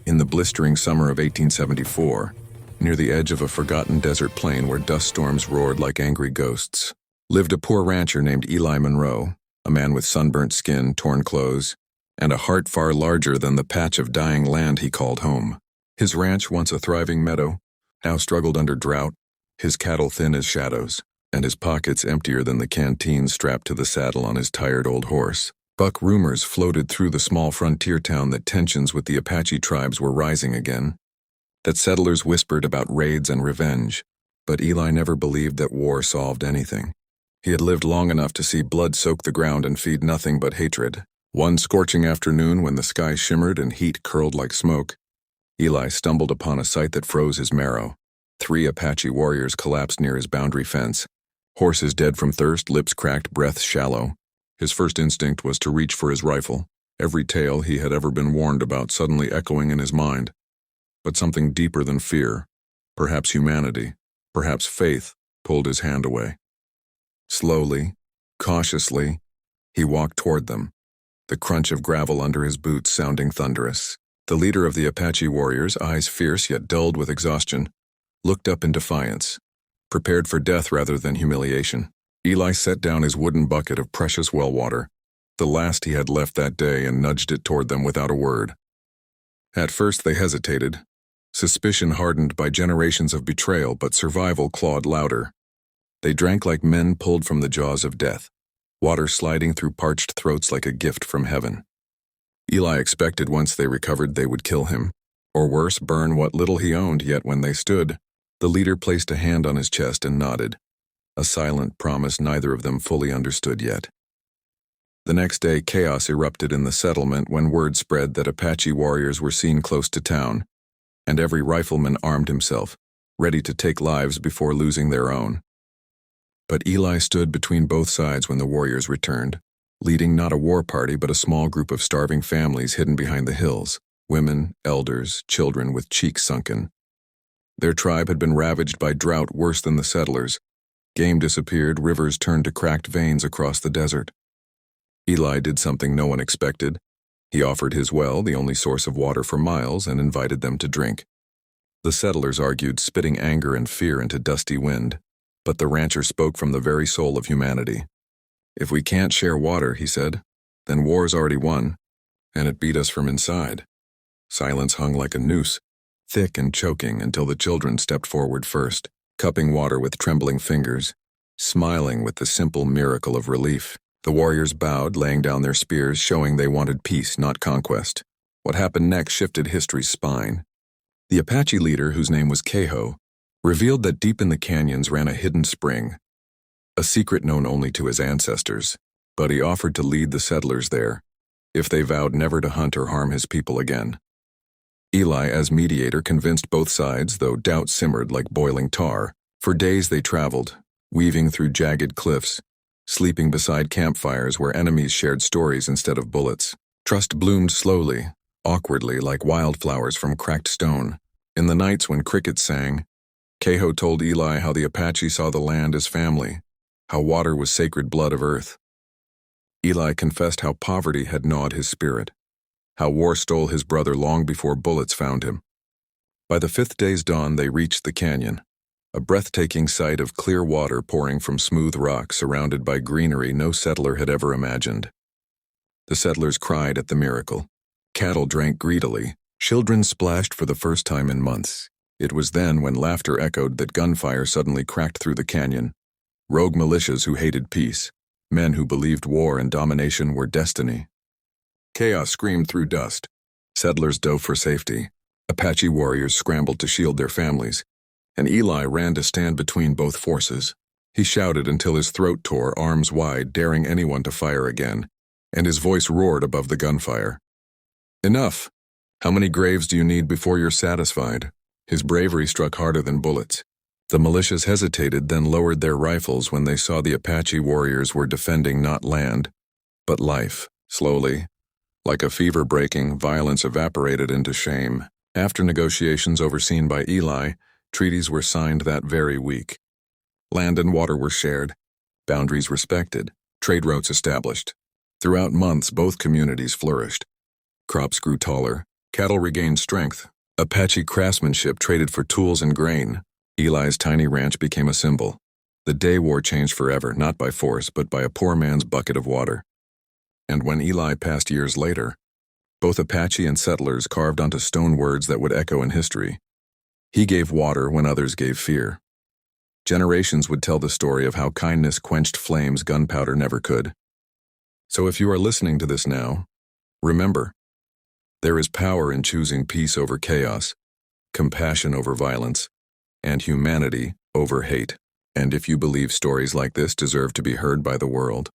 In the blistering summer of 1874, near the edge of a forgotten desert plain where dust storms roared like angry ghosts, lived a poor rancher named Eli Monroe, a man with sunburnt skin, torn clothes, and a heart far larger than the patch of dying land he called home. His ranch, once a thriving meadow, now struggled under drought, his cattle thin as shadows, and his pockets emptier than the canteen strapped to the saddle on his tired old horse. Buck rumors floated through the small frontier town that tensions with the Apache tribes were rising again, that settlers whispered about raids and revenge, but Eli never believed that war solved anything. He had lived long enough to see blood soak the ground and feed nothing but hatred. One scorching afternoon when the sky shimmered and heat curled like smoke, Eli stumbled upon a sight that froze his marrow. 3 Apache warriors collapsed near his boundary fence, horses dead from thirst, lips cracked, breath shallow. His first instinct was to reach for his rifle, every tale he had ever been warned about suddenly echoing in his mind. But something deeper than fear, perhaps humanity, perhaps faith, pulled his hand away. Slowly, cautiously, he walked toward them, the crunch of gravel under his boots sounding thunderous. The leader of the Apache warriors, eyes fierce yet dulled with exhaustion, looked up in defiance, prepared for death rather than humiliation. Eli set down his wooden bucket of precious well water, the last he had left that day, and nudged it toward them without a word. At first they hesitated, suspicion hardened by generations of betrayal, but survival clawed louder. They drank like men pulled from the jaws of death, water sliding through parched throats like a gift from heaven. Eli expected once they recovered they would kill him, or worse, burn what little he owned, yet when they stood, the leader placed a hand on his chest and nodded, a silent promise neither of them fully understood yet. The next day, chaos erupted in the settlement when word spread that Apache warriors were seen close to town, and every rifleman armed himself, ready to take lives before losing their own. But Eli stood between both sides when the warriors returned, leading not a war party but a small group of starving families hidden behind the hills, women, elders, children with cheeks sunken. Their tribe had been ravaged by drought worse than the settlers. Game disappeared, rivers turned to cracked veins across the desert. Eli did something no one expected. He offered his well, the only source of water for miles, and invited them to drink. The settlers argued, spitting anger and fear into dusty wind, but the rancher spoke from the very soul of humanity. "If we can't share water," he said, "then war's already won, and it beat us from inside." Silence hung like a noose, thick and choking, until the children stepped forward first, cupping water with trembling fingers, smiling with the simple miracle of relief. The warriors bowed, laying down their spears, showing they wanted peace, not conquest. What happened next shifted history's spine. The Apache leader, whose name was Keho, revealed that deep in the canyons ran a hidden spring, a secret known only to his ancestors, but he offered to lead the settlers there, if they vowed never to hunt or harm his people again. Eli, as mediator, convinced both sides, though doubt simmered like boiling tar. For days they traveled, weaving through jagged cliffs, sleeping beside campfires where enemies shared stories instead of bullets. Trust bloomed slowly, awkwardly, like wildflowers from cracked stone. In the nights when crickets sang, Keho told Eli how the Apache saw the land as family, how water was sacred blood of earth. Eli confessed how poverty had gnawed his spirit, how war stole his brother long before bullets found him. By the 5th day's dawn they reached the canyon, a breathtaking sight of clear water pouring from smooth rock surrounded by greenery no settler had ever imagined. The settlers cried at the miracle. Cattle drank greedily. Children splashed for the first time in months. It was then, when laughter echoed, that gunfire suddenly cracked through the canyon. Rogue militias who hated peace, men who believed war and domination were destiny. Chaos screamed through dust. Settlers dove for safety. Apache warriors scrambled to shield their families, and Eli ran to stand between both forces. He shouted until his throat tore, arms wide, daring anyone to fire again, and his voice roared above the gunfire. "Enough! How many graves do you need before you're satisfied?" His bravery struck harder than bullets. The militias hesitated, then lowered their rifles when they saw the Apache warriors were defending not land, but life. Slowly, like a fever breaking, violence evaporated into shame. After negotiations overseen by Eli, treaties were signed that very week. Land and water were shared, boundaries respected, trade routes established. Throughout months, both communities flourished. Crops grew taller, Cattle regained strength. Apache craftsmanship traded for tools and grain. Eli's tiny ranch became a symbol. The day war changed forever, not by force, but by a poor man's bucket of water. And when Eli passed years later, both Apache and settlers carved onto stone words that would echo in history. He gave water when others gave fear. Generations would tell the story of how kindness quenched flames gunpowder never could. So if you are listening to this now, remember, there is power in choosing peace over chaos, compassion over violence, and humanity over hate. And if you believe stories like this deserve to be heard by the world,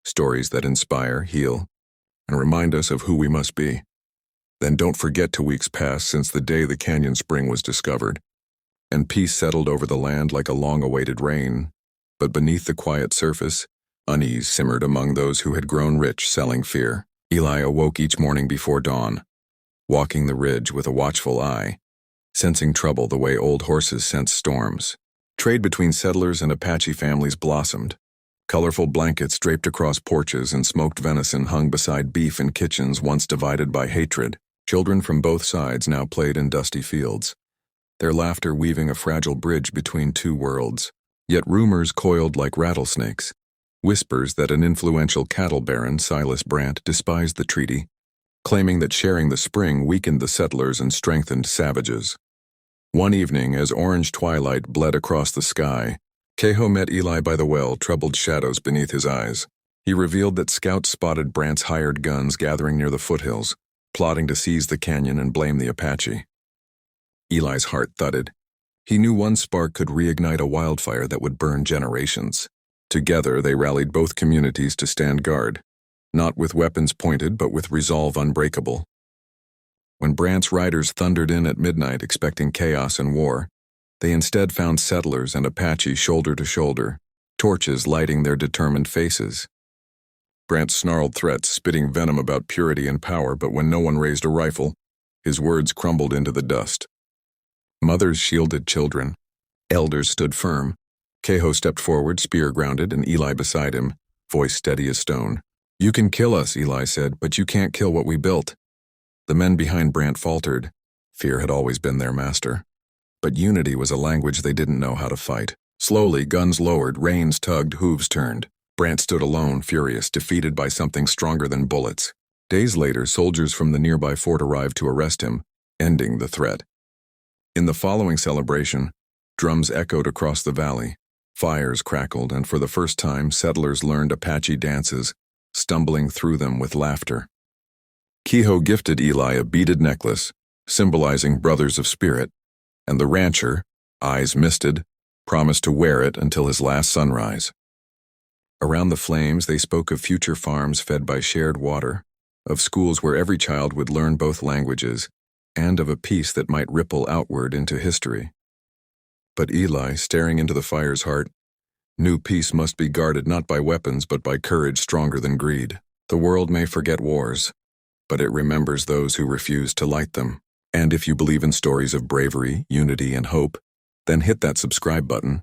stories that inspire, heal, and remind us of who we must be, then don't forget 2 weeks passed since the day the canyon spring was discovered, and peace settled over the land like a long-awaited rain. But beneath the quiet surface, unease simmered among those who had grown rich selling fear. Eli awoke each morning before dawn, walking the ridge with a watchful eye, sensing trouble the way old horses sense storms. Trade between settlers and Apache families blossomed. Colorful blankets draped across porches and smoked venison hung beside beef in kitchens once divided by hatred. Children from both sides now played in dusty fields, their laughter weaving a fragile bridge between two worlds. Yet rumors coiled like rattlesnakes, whispers that an influential cattle baron, Silas Brant, despised the treaty, claiming that sharing the spring weakened the settlers and strengthened savages. One evening, as orange twilight bled across the sky, Kehoe met Eli by the well, troubled shadows beneath his eyes. He revealed that scouts spotted Brant's hired guns gathering near the foothills, plotting to seize the canyon and blame the Apache. Eli's heart thudded. He knew one spark could reignite a wildfire that would burn generations. Together, they rallied both communities to stand guard, not with weapons pointed, but with resolve unbreakable. When Brant's riders thundered in at midnight expecting chaos and war, they instead found settlers and Apache shoulder to shoulder, torches lighting their determined faces. Brant snarled threats, spitting venom about purity and power, but when no one raised a rifle, his words crumbled into the dust. Mothers shielded children. Elders stood firm. Kehoe stepped forward, spear grounded, and Eli beside him, voice steady as stone. "You can kill us," Eli said, "but you can't kill what we built." The men behind Brant faltered. Fear had always been their master. But unity was a language they didn't know how to fight. Slowly, guns lowered, reins tugged, hooves turned. Brant stood alone, furious, defeated by something stronger than bullets. Days later, soldiers from the nearby fort arrived to arrest him, ending the threat. In the following celebration, drums echoed across the valley. Fires crackled, and for the first time, settlers learned Apache dances, stumbling through them with laughter. Kehoe gifted Eli a beaded necklace, symbolizing brothers of spirit, and the rancher, eyes misted, promised to wear it until his last sunrise. Around the flames, they spoke of future farms fed by shared water, of schools where every child would learn both languages, and of a peace that might ripple outward into history. But Eli, staring into the fire's heart, knew peace must be guarded not by weapons but by courage stronger than greed. The world may forget wars, but it remembers those who refuse to light them. And if you believe in stories of bravery, unity, and hope, then hit that subscribe button